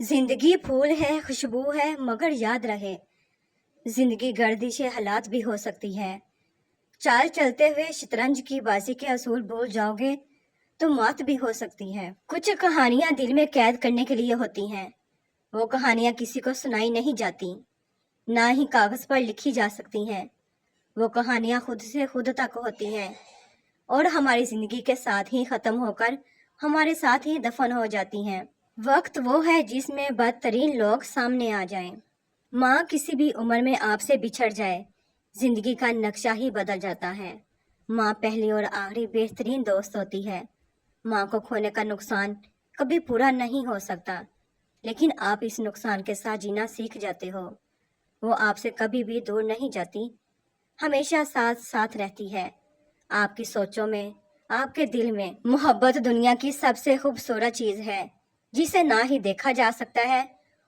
زندگی پھول ہے، خوشبو ہے، مگر یاد رہے زندگی گردش حالات بھی ہو سکتی ہے۔ چال چلتے ہوئے شطرنج کی بازی کے اصول بھول جاؤ گے تو موت بھی ہو سکتی ہے۔ کچھ کہانیاں دل میں قید کرنے کے لیے ہوتی ہیں۔ وہ کہانیاں کسی کو سنائی نہیں جاتی، نہ ہی کاغذ پر لکھی جا سکتی ہیں۔ وہ کہانیاں خود سے خود تک ہوتی ہیں اور ہماری زندگی کے ساتھ ہی ختم ہو کر ہمارے ساتھ ہی دفن ہو جاتی ہیں۔ وقت وہ ہے جس میں بدترین لوگ سامنے آ جائیں۔ ماں کسی بھی عمر میں آپ سے بچھڑ جائے، زندگی کا نقشہ ہی بدل جاتا ہے۔ ماں پہلی اور آخری بہترین دوست ہوتی ہے۔ ماں کو کھونے کا نقصان کبھی پورا نہیں ہو سکتا، لیکن آپ اس نقصان کے ساتھ جینا سیکھ جاتے ہو۔ وہ آپ سے کبھی بھی دور نہیں جاتی، ہمیشہ ساتھ ساتھ رہتی ہے، آپ کی سوچوں میں، آپ کے دل میں۔ محبت دنیا کی سب سے خوبصورت چیز ہے، جسے نہ ہی دیکھا جا سکتا ہے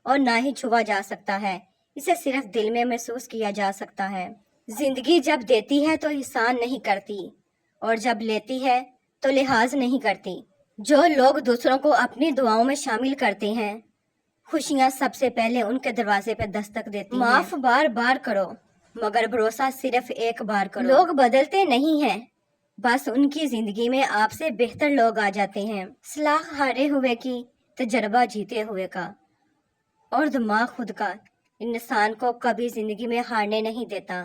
اور نہ ہی چھوا جا سکتا ہے۔ اسے صرف دل میں محسوس کیا جا سکتا ہے۔ زندگی جب دیتی ہے تو احسان نہیں کرتی، اور جب لیتی ہے تو لحاظ نہیں کرتی۔ جو لوگ دوسروں کو اپنی دعاؤں میں شامل کرتے ہیں، خوشیاں سب سے پہلے ان کے دروازے پہ دستک دیتی ہیں۔ معاف بار بار کرو، مگر بھروسہ صرف ایک بار کرو۔ لوگ بدلتے نہیں ہیں، بس ان کی زندگی میں آپ سے بہتر لوگ آ جاتے ہیں۔ سلاح ہارے ہوئے کی، تجربہ جیتے ہوئے کا، اور دماغ خود کا انسان کو کبھی زندگی میں ہارنے نہیں دیتا۔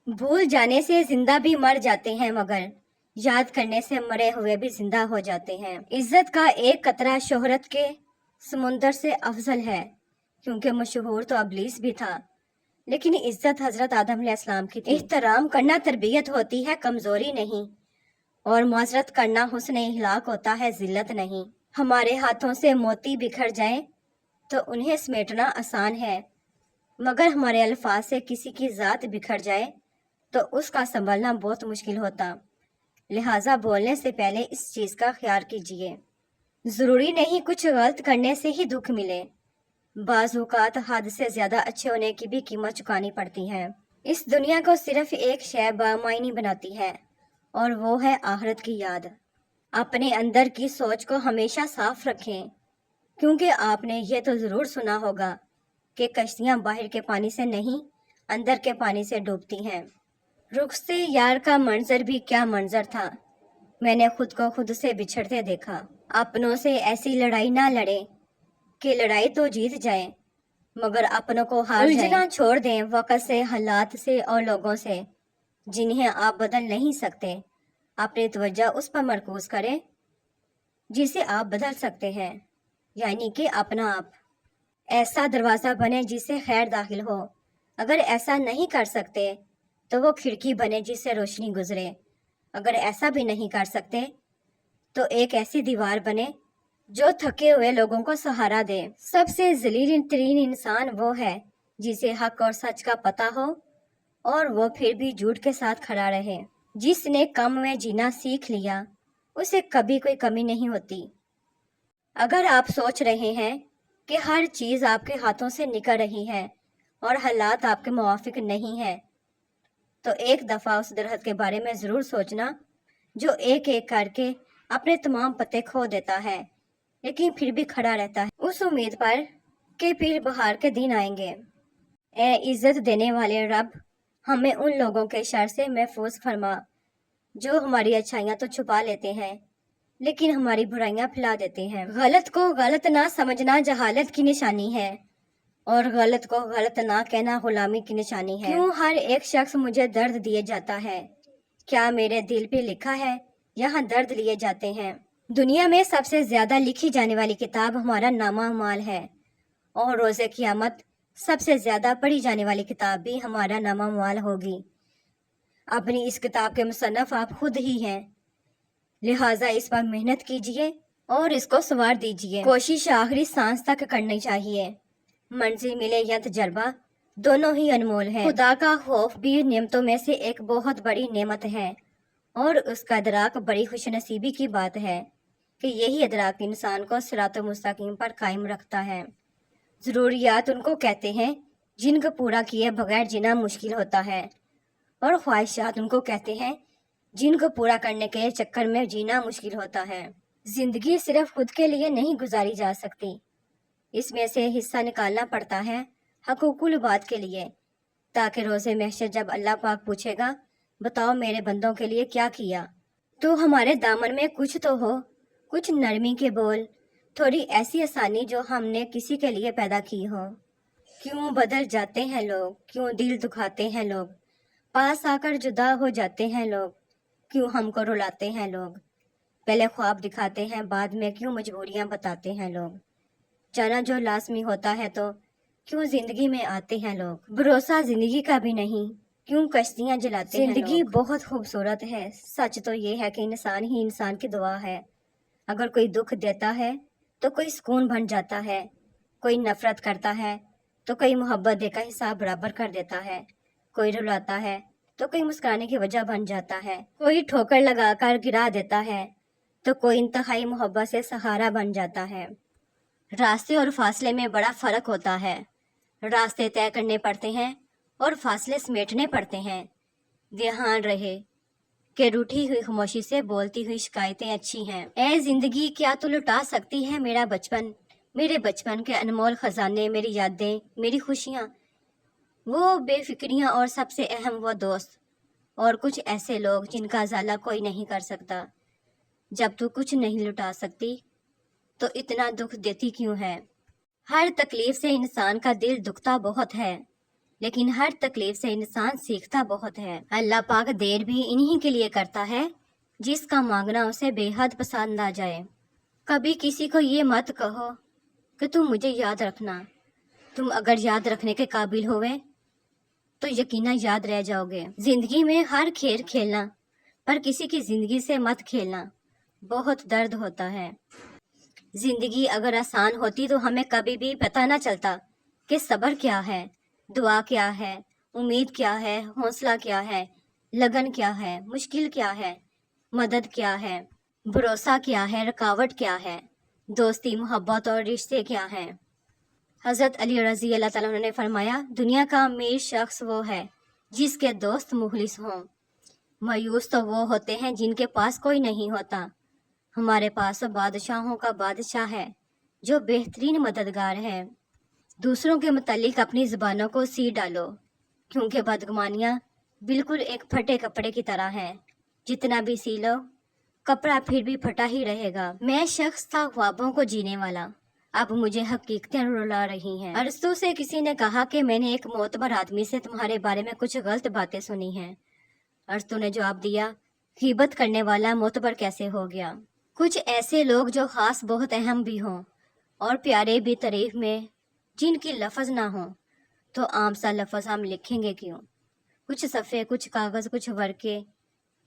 بھول جانے سے زندہ بھی مر جاتے ہیں، مگر یاد کرنے سے مرے ہوئے بھی زندہ ہو جاتے ہیں۔ عزت کا ایک قطرہ شہرت کے سمندر سے افضل ہے، کیونکہ مشہور تو ابلیس بھی تھا، لیکن عزت حضرت آدم علیہ السلام کی تھی۔ احترام کرنا تربیت ہوتی ہے، کمزوری نہیں، اور معذرت کرنا حسن اخلاق ہوتا ہے، ذلت نہیں۔ ہمارے ہاتھوں سے موتی بکھر جائیں تو انہیں سمیٹنا آسان ہے، مگر ہمارے الفاظ سے کسی کی ذات بکھر جائے تو اس کا سنبھلنا بہت مشکل ہوتا۔ لہٰذا بولنے سے پہلے اس چیز کا خیال کیجیے۔ ضروری نہیں کچھ غلط کرنے سے ہی دکھ ملے، بعض اوقات حد سے زیادہ اچھے ہونے کی بھی قیمت چکانی پڑتی ہے۔ اس دنیا کو صرف ایک شے بامعنی بناتی ہے، اور وہ ہے آخرت کی یاد۔ اپنے اندر کی سوچ کو ہمیشہ صاف رکھیں، کیونکہ آپ نے یہ تو ضرور سنا ہوگا کہ کشتیاں باہر کے پانی سے نہیں، اندر کے پانی سے ڈوبتی ہیں۔ رخصت یار کا منظر بھی کیا منظر تھا، میں نے خود کو خود سے بچھڑتے دیکھا۔ اپنوں سے ایسی لڑائی نہ لڑیں کہ لڑائی تو جیت جائیں، مگر اپنوں کو ہار جائیں۔ الجھنا چھوڑ دیں وقت سے، حالات سے اور لوگوں سے جنہیں آپ بدل نہیں سکتے۔ اپنی توجہ اس پر مرکوز کریں جسے آپ بدل سکتے ہیں، یعنی کہ اپنا آپ۔ ایسا دروازہ بنے جس سے خیر داخل ہو، اگر ایسا نہیں کر سکتے تو وہ کھڑکی بنے جس سے روشنی گزرے۔ اگر ایسا بھی نہیں کر سکتے تو ایک ایسی دیوار بنے جو تھکے ہوئے لوگوں کو سہارا دے۔ سب سے ذلیل ترین انسان وہ ہے جسے حق اور سچ کا پتہ ہو اور وہ پھر بھی جھوٹ کے ساتھ کھڑا رہے۔ جس نے کم میں جینا سیکھ لیا، اسے کبھی کوئی کمی نہیں ہوتی۔ اگر آپ سوچ رہے ہیں کہ ہر چیز آپ کے ہاتھوں سے نکل رہی ہے اور حالات آپ کے موافق نہیں ہیں، تو ایک دفعہ اس درخت کے بارے میں ضرور سوچنا جو ایک ایک کر کے اپنے تمام پتے کھو دیتا ہے، لیکن پھر بھی کھڑا رہتا ہے، اس امید پر کہ پھر بہار کے دن آئیں گے۔ اے عزت دینے والے رب، ہمیں ان لوگوں کے شر سے محفوظ فرما جو ہماری اچھائیاں تو چھپا لیتے ہیں لیکن ہماری برائیاں پھیلا دیتے ہیں۔ غلط کو غلط نہ سمجھنا جہالت کی نشانی ہے، اور غلط کو غلط نہ کہنا غلامی کی نشانی ہے۔ کیوں ہر ایک شخص مجھے درد دیے جاتا ہے؟ کیا میرے دل پہ لکھا ہے یہاں درد لیے جاتے ہیں؟ دنیا میں سب سے زیادہ لکھی جانے والی کتاب ہمارا نامہ اعمال ہے، اور روز قیامت سب سے زیادہ پڑھی جانے والی کتاب بھی ہمارا نامہ اعمال ہوگی۔ اپنی اس کتاب کے مصنف آپ خود ہی ہیں، لہٰذا اس پر محنت کیجیے اور اس کو سنوار دیجیے۔ کوشش آخری سانس تک کرنی چاہیے۔ منزل ملے یا تجربہ، دونوں ہی انمول ہیں۔ خدا کا خوف بھی نعمتوں میں سے ایک بہت بڑی نعمت ہے، اور اس کا ادراک بڑی خوش نصیبی کی بات ہے کہ یہی ادراک انسان کو صراط مستقیم پر قائم رکھتا ہے۔ ضروریات ان کو کہتے ہیں جن کو پورا کیے بغیر جینا مشکل ہوتا ہے، اور خواہشات ان کو کہتے ہیں جن کو پورا کرنے کے چکر میں جینا مشکل ہوتا ہے۔ زندگی صرف خود کے لیے نہیں گزاری جا سکتی، اس میں سے حصہ نکالنا پڑتا ہے حقوق العباد کے لیے، تاکہ روز محشر جب اللہ پاک پوچھے گا بتاؤ میرے بندوں کے لیے کیا کیا، تو ہمارے دامن میں کچھ تو ہو، کچھ نرمی کے بول، تھوڑی ایسی آسانی جو ہم نے کسی کے لیے پیدا کی ہو۔ کیوں بدل جاتے ہیں لوگ، کیوں دل دکھاتے ہیں لوگ، پاس آ کر جدا ہو جاتے ہیں لوگ، کیوں ہم کو رلاتے ہیں لوگ، پہلے خواب دکھاتے ہیں بعد میں کیوں مجبوریاں بتاتے ہیں لوگ، جانا جو لازمی ہوتا ہے تو کیوں زندگی میں آتے ہیں لوگ، بھروسہ زندگی کا بھی نہیں کیوں کشتیاں جلاتے ہیں لوگ۔ زندگی بہت خوبصورت ہے، سچ تو یہ ہے کہ انسان ہی انسان کی دعا ہے، اگر کوئی دکھ دیتا ہے تو کوئی سکون بن جاتا ہے، کوئی نفرت کرتا ہے تو کوئی محبت دے کر حساب برابر کر دیتا ہے، کوئی رلاتا ہے تو کوئی مسکرانے کی وجہ بن جاتا ہے، کوئی ٹھوکر لگا کر گرا دیتا ہے تو کوئی انتہائی محبت سے سہارا بن جاتا ہے۔ راستے اور فاصلے میں بڑا فرق ہوتا ہے، راستے طے کرنے پڑتے ہیں اور فاصلے سمیٹنے پڑتے ہیں۔ دھیان رہے کہ روٹھی ہوئی خاموشی سے بولتی ہوئی شکایتیں اچھی ہیں۔ اے زندگی کیا تو لٹا سکتی ہے میرا بچپن، میرے بچپن کے انمول خزانے، میری یادیں، میری خوشیاں، وہ بے فکریاں اور سب سے اہم وہ دوست اور کچھ ایسے لوگ جن کا ازالہ کوئی نہیں کر سکتا۔ جب تو کچھ نہیں لٹا سکتی تو اتنا دکھ دیتی کیوں ہے؟ ہر تکلیف سے انسان کا دل دکھتا بہت ہے، لیکن ہر تکلیف سے انسان سیکھتا بہت ہے۔ اللہ پاک دیر بھی انہی کے لیے کرتا ہے جس کا مانگنا اسے بے حد پسند آ جائے۔ کبھی کسی کو یہ مت کہو کہ تم مجھے یاد رکھنا، تم اگر یاد رکھنے کے قابل ہوئے تو یقیناً یاد رہ جاؤ گے۔ زندگی میں ہر کھیل کھیلنا، پر کسی کی زندگی سے مت کھیلنا، بہت درد ہوتا ہے۔ زندگی اگر آسان ہوتی تو ہمیں کبھی بھی پتہ نہ چلتا کہ صبر کیا ہے، دعا کیا ہے، امید کیا ہے، حوصلہ کیا ہے، لگن کیا ہے، مشکل کیا ہے، مدد کیا ہے، بھروسہ کیا ہے، رکاوٹ کیا ہے، دوستی، محبت اور رشتے کیا ہیں۔ حضرت علی رضی اللہ تعالیٰ عنہ نے فرمایا، دنیا کا امیر شخص وہ ہے جس کے دوست مخلص ہوں، مایوس تو وہ ہوتے ہیں جن کے پاس کوئی نہیں ہوتا۔ ہمارے پاس بادشاہوں کا بادشاہ ہے جو بہترین مددگار ہے۔ دوسروں کے متعلق اپنی زبانوں کو سی ڈالو، کیونکہ بدگمانیاں بالکل ایک پھٹے کپڑے کی طرح ہیں، جتنا بھی سی لو کپڑا پھر بھی پھٹا ہی رہے گا۔ میں شخص تھا خوابوں کو جینے والا، اب مجھے حقیقتیں رلا رہی ہیں۔ ارسطو سے کسی نے کہا کہ میں نے ایک معتبر آدمی سے تمہارے بارے میں کچھ غلط باتیں سنی ہیں۔ ارسطو نے جواب دیا، غیبت کرنے والا معتبر کیسے ہو گیا؟ کچھ ایسے لوگ جو خاص بہت اہم بھی ہوں اور پیارے بھی تعریف میں، جن کی لفظ نہ ہوں تو عام سا لفظ ہم لکھیں گے کیوں؟ کچھ صفحے، کچھ کاغذ، کچھ ورقے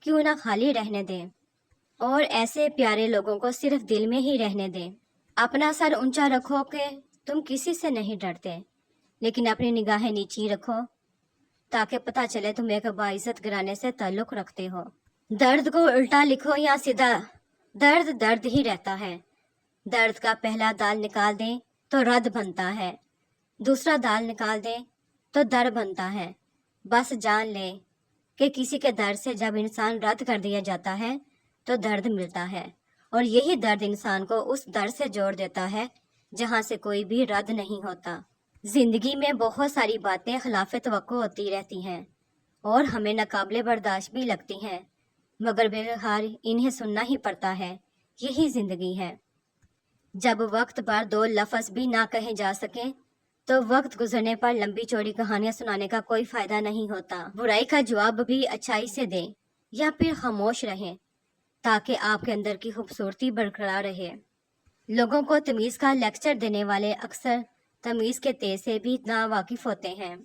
کیوں نہ خالی رہنے دیں، اور ایسے پیارے لوگوں کو صرف دل میں ہی رہنے دیں۔ اپنا سر اونچا رکھو کہ تم کسی سے نہیں ڈرتے، لیکن اپنی نگاہیں نیچی رکھو تاکہ پتہ چلے تم ایک باعزت گھرانے سے تعلق رکھتے ہو۔ درد کو الٹا لکھو یا سیدھا، درد درد ہی رہتا ہے۔ درد کا پہلا دال نکال دیں تو رد بنتا ہے، دوسرا دال نکال دیں تو در بنتا ہے۔ بس جان لیں کہ کسی کے درد سے جب انسان رد کر دیا جاتا ہے تو درد ملتا ہے، اور یہی درد انسان کو اس درد سے جوڑ دیتا ہے جہاں سے کوئی بھی رد نہیں ہوتا۔ زندگی میں بہت ساری باتیں خلاف توقع ہوتی رہتی ہیں اور ہمیں ناقابل برداشت بھی لگتی ہیں، مگر بہرحال انہیں سننا ہی پڑتا ہے، یہی زندگی ہے۔ جب وقت پر دو لفظ بھی نہ کہے جا سکیں تو وقت گزرنے پر لمبی چوڑی کہانیاں سنانے کا کوئی فائدہ نہیں ہوتا۔ برائی کا جواب بھی اچھائی سے دیں یا پھر خاموش رہیں تاکہ آپ کے اندر کی خوبصورتی برقرار رہے۔ لوگوں کو تمیز کا لیکچر دینے والے اکثر تمیز کے تیز سے بھی نا واقف ہوتے ہیں۔